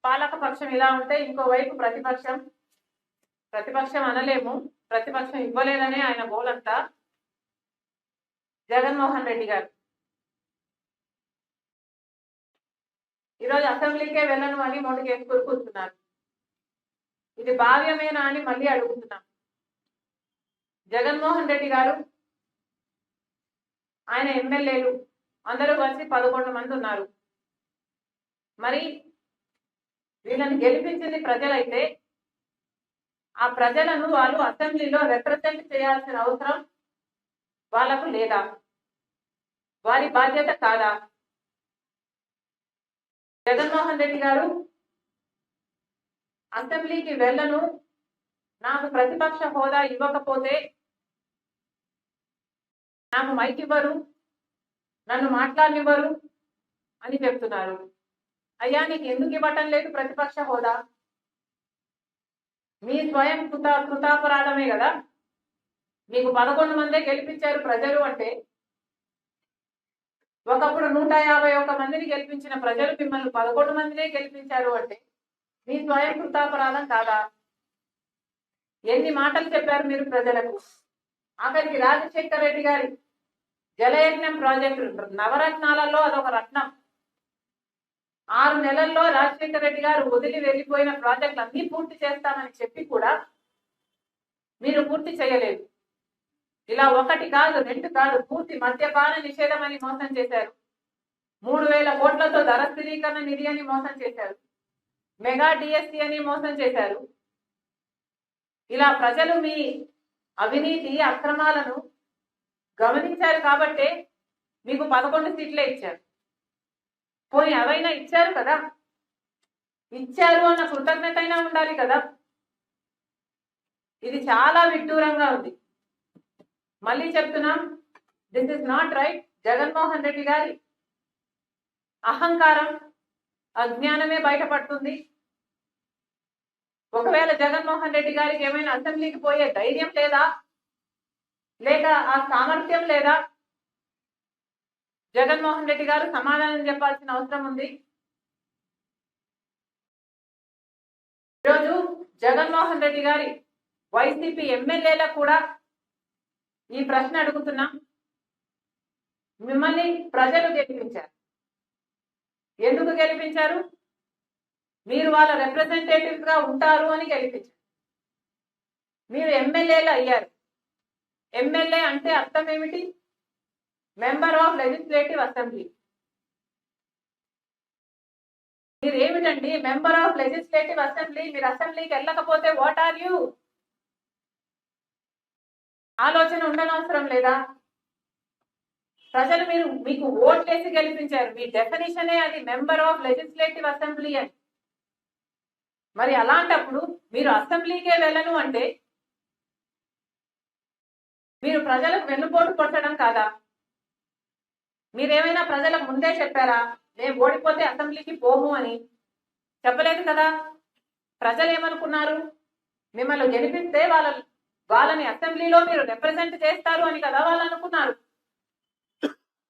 పాలక పక్షం ఇలా ఉంటే ఇంకోవైపు ప్రతిపక్షం అనలేము, ప్రతిపక్షం ఇవ్వలేదనే ఆయన గోలంతా. జగన్మోహన్ రెడ్డి గారు ఈరోజు అసెంబ్లీకే వెళ్ళను అని మొండికేసుకొని కూర్చున్నారు. ఇది భావ్యమేనా అని మళ్ళీ అడుగుతున్నాం. జగన్మోహన్ రెడ్డి గారు, ఆయన ఎమ్మెల్యేలు అందరూ కలిసి 11 మంది ఉన్నారు. మరి వీళ్ళని గెలిపించింది ప్రజలైతే ఆ ప్రజలను వాళ్ళు అసెంబ్లీలో రిప్రజెంట్ చేయాల్సిన అవసరం వాళ్ళకు లేదా? వారి బాధ్యత కాదా? జగన్మోహన్ రెడ్డి గారు అసెంబ్లీకి వెళ్ళను, నాకు ప్రతిపక్ష హోదా ఇవ్వకపోతే నాకు మైక్ ఇవ్వరు, నన్ను మాట్లాడనివ్వరు అని చెప్తున్నారు. అయ్యా, నీకు ఎందుకు ఇవ్వటం లేదు ప్రతిపక్ష హోదా? మీ స్వయం కృతాపరాధమే కదా. మీకు 11 మందే గెలిపించారు ప్రజలు అంటే, ఒకప్పుడు 151 మందిని గెలిపించిన ప్రజలు మిమ్మల్ని 11 మందినే గెలిపించారు అంటే మీ స్వయం కృతాపరాధం కాదా? ఎన్ని మాటలు చెప్పారు మీరు ప్రజలకు? ఆఖరికి రాజశేఖర్ రెడ్డి గారి జలయజ్ఞం ప్రాజెక్టు నవరత్నాలలో అదొక రత్నం. 6 నెలల్లో రాజశేఖర్ రెడ్డి గారు వదిలి వెళ్ళిపోయిన ప్రాజెక్టులు అన్ని పూర్తి చేస్తామని చెప్పి కూడా మీరు పూర్తి చేయలేదు. ఇలా 1 కాదు 2 కాదు, పూర్తి మద్యపాన నిషేధం అని మోసం చేశారు. 3000 కోట్లతో ధర స్థిరీకరణ నిధి అని మోసం చేశారు. మెగా డిఎస్సి అని మోసం చేశారు. ఇలా ప్రజలు మీ అవినీతి అక్రమాలను గమనించారు కాబట్టే మీకు 11 సీట్లే ఇచ్చారు. పోనీ అవైనా ఇచ్చారు కదా, ఇచ్చారు అన్న కృతజ్ఞత అయినా ఉండాలి కదా. ఇది చాలా విడ్డూరంగా ఉంది. మళ్ళీ చెప్తున్నాం, this is not right. Jaganmohan Reddy గారి అహంకారం, అజ్ఞానమే బయటపడుతుంది. ఒకవేళ జగన్మోహన్ రెడ్డి గారికి ఏమైనా అసెంబ్లీకి పోయే ధైర్యం లేదా, లేక ఆ సామర్థ్యం లేదా, జగన్మోహన్ రెడ్డి గారు సమాధానం చెప్పాల్సిన అవసరం ఉంది. ఈరోజు జగన్మోహన్ రెడ్డి గారి వైసీపీ ఎమ్మెల్యేలకు కూడా ఈ ప్రశ్న అడుగుతున్నాం. మిమ్మల్ని ప్రజలు గెలిపించారు. ఎందుకు గెలిపించారు? మీరు వాళ్ళ రిప్రజెంటేటివ్స్ గా ఉంటారు అని గెలిపించారు. మీరు ఎమ్మెల్యేలు అయ్యారు. ఎమ్మెల్యే అంటే అర్థం ఏమిటి? Member of legislative assembly. మీరు ఏమిటండి మెంబర్ ఆఫ్ లెజిస్లేటివ్ అసెంబ్లీ? మీరు అసెంబ్లీకి వెళ్ళకపోతే వాట్ ఆర్ యూ? ఆలోచన ఉండనవసరం లేదా? ప్రజలు మీకు ఓట్లేసి గెలిపించారు. మీ డెఫినిషనే అది, మెంబర్ ఆఫ్ లెజిస్లేటివ్ అసెంబ్లీ అని. మరి అలాంటప్పుడు మీరు అసెంబ్లీకే వెళ్ళను అంటే మీరు ప్రజలకు వెన్నుపోటు కొట్టడం కాదా? మీరేమైనా ప్రజలకు ముందే చెప్పారా మేము ఓడిపోతే అసెంబ్లీకి పోము అని? చెప్పలేదు కదా. ప్రజలు ఏమనుకున్నారు? మిమ్మల్ని గెలిపిస్తే వాళ్ళని అసెంబ్లీలో మీరు రిప్రజెంట్ చేస్తారు అని కదా వాళ్ళు అనుకున్నారు.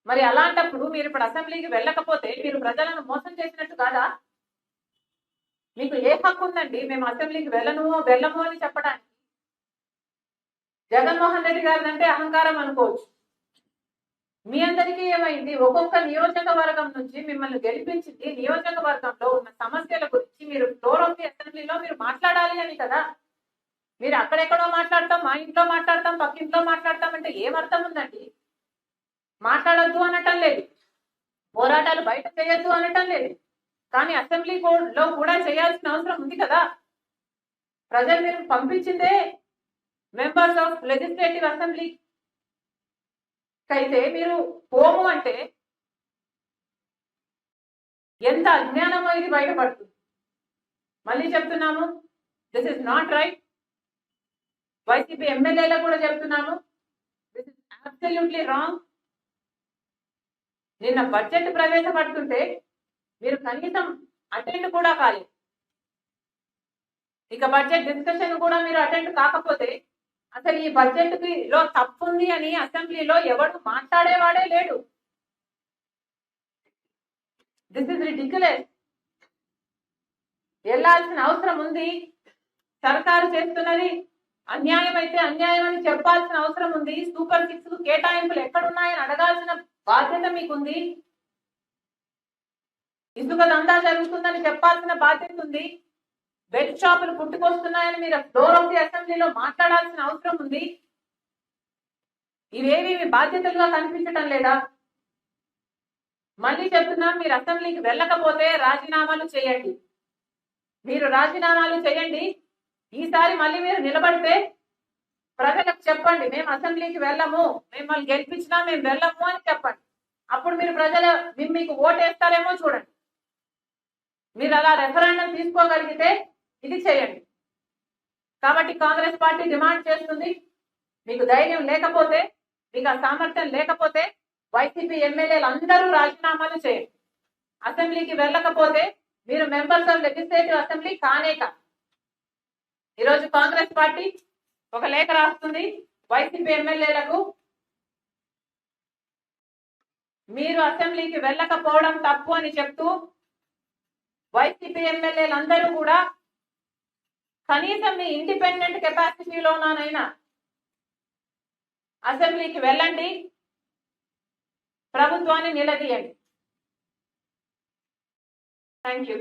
మరి అలాంటప్పుడు మీరు ఇప్పుడు అసెంబ్లీకి వెళ్ళకపోతే మీరు ప్రజలను మోసం చేసినట్టు కాదా? మీకు ఏ హక్కు ఉందండి మేము అసెంబ్లీకి వెళ్ళము అని చెప్పడానికి? జగన్మోహన్ రెడ్డి గారిని అంటే అహంకారం అనుకోవచ్చు. మీ అందరికీ ఏమైంది? ఒక్కొక్క నియోజకవర్గం నుంచి మిమ్మల్ని గెలిపించింది నియోజకవర్గంలో ఉన్న సమస్యల గురించి మీరు ఫ్లోర్ ఆఫ్ ది అసెంబ్లీలో మీరు మాట్లాడాలి అని కదా. మీరు అక్కడెక్కడో మాట్లాడతాం, మా ఇంట్లో మాట్లాడతాం, పక్కింట్లో మాట్లాడతాం అంటే ఏమర్థం ఉందండి? మాట్లాడొద్దు అనటం లేదు, పోరాటాలు బయట చేయొద్దు అనటం లేదు, కానీ అసెంబ్లీ లో కూడా చేయాల్సిన అవసరం ఉంది కదా. ప్రజలు మీరు పంపించిందే మెంబర్స్ ఆఫ్ లెజిస్లేటివ్ అసెంబ్లీ అయితే మీరు పోము అంటే ఎంత అజ్ఞానమో ఇది బయటపడుతుంది. మళ్ళీ చెప్తున్నాము, this is not right. YCP ఎమ్మెల్యేలకు కూడా చెప్తున్నాను, దిస్ ఇస్ అబ్సల్యూట్లీ రాంగ్. నిన్న బడ్జెట్ ప్రవేశపెడుతుంటే మీరు కనీసం అటెండ్ కూడా కాలేదు. ఇక బడ్జెట్ డిస్కషన్ కూడా మీరు అటెండ్ కాకపోతే అసలు ఈ బడ్జెట్ లో తప్పుంది అని అసెంబ్లీలో ఎవడు మాట్లాడేవాడే లేడు. This is ridiculous. వెళ్లాల్సిన అవసరం ఉంది. సర్కారు చేస్తున్నది అన్యాయం అయితే అన్యాయం అని చెప్పాల్సిన అవసరం ఉంది. సూపర్ 6 కేటాయింపులు ఎక్కడున్నాయని అడగాల్సిన బాధ్యత మీకుంది. ఇసుక దందా జరుగుతుందని చెప్పాల్సిన బాధ్యత ఉంది. బెడ్ షాపులు పుట్టుకొస్తున్నాయని మీరు ఫ్లోర్ ఆఫ్ ది అసెంబ్లీలో మాట్లాడాల్సిన అవసరం ఉంది. ఇవేవి మీ బాధ్యతలుగా కనిపించటం లేదా? మళ్ళీ చెప్తున్నా, మీరు అసెంబ్లీకి వెళ్ళకపోతే రాజీనామాలు చేయండి. మీరు రాజీనామాలు చేయండి. ఈసారి మళ్ళీ మీరు నిలబడితే ప్రజలకు చెప్పండి, మేము అసెంబ్లీకి వెళ్ళము, మిమ్మల్ని గెలిపించినా మేము వెళ్ళము అని చెప్పండి. అప్పుడు మీరు ప్రజలు మీకు ఓటేస్తారేమో చూడండి. మీరు అలా రెఫరెండం తీసుకోగలిగితే ఇది చేయండి. కాబట్టి కాంగ్రెస్ పార్టీ డిమాండ్ చేస్తుంది, మీకు ధైర్యం లేకపోతే, మీకు ఆ సామర్థ్యం లేకపోతే వైసీపీ ఎమ్మెల్యేలు అందరూ రాజీనామాలు చేయండి. అసెంబ్లీకి వెళ్ళకపోతే మీరు మెంబర్స్ ఆఫ్ లెజిస్లేటివ్ అసెంబ్లీ కానే కాదు. ఈరోజు కాంగ్రెస్ పార్టీ ఒక లేఖ రాస్తుంది వైసీపీ ఎమ్మెల్యేలకు, మీరు అసెంబ్లీకి వెళ్ళకపోవడం తప్పు అని చెప్తూ వైసీపీ ఎమ్మెల్యేలందరూ కూడా కనీసం మీ ఇండిపెండెంట్ కెపాసిటీలోనైనా అసెంబ్లీకి వెళ్ళండి, ప్రభుత్వాన్ని నిలదీయండి. Thank you.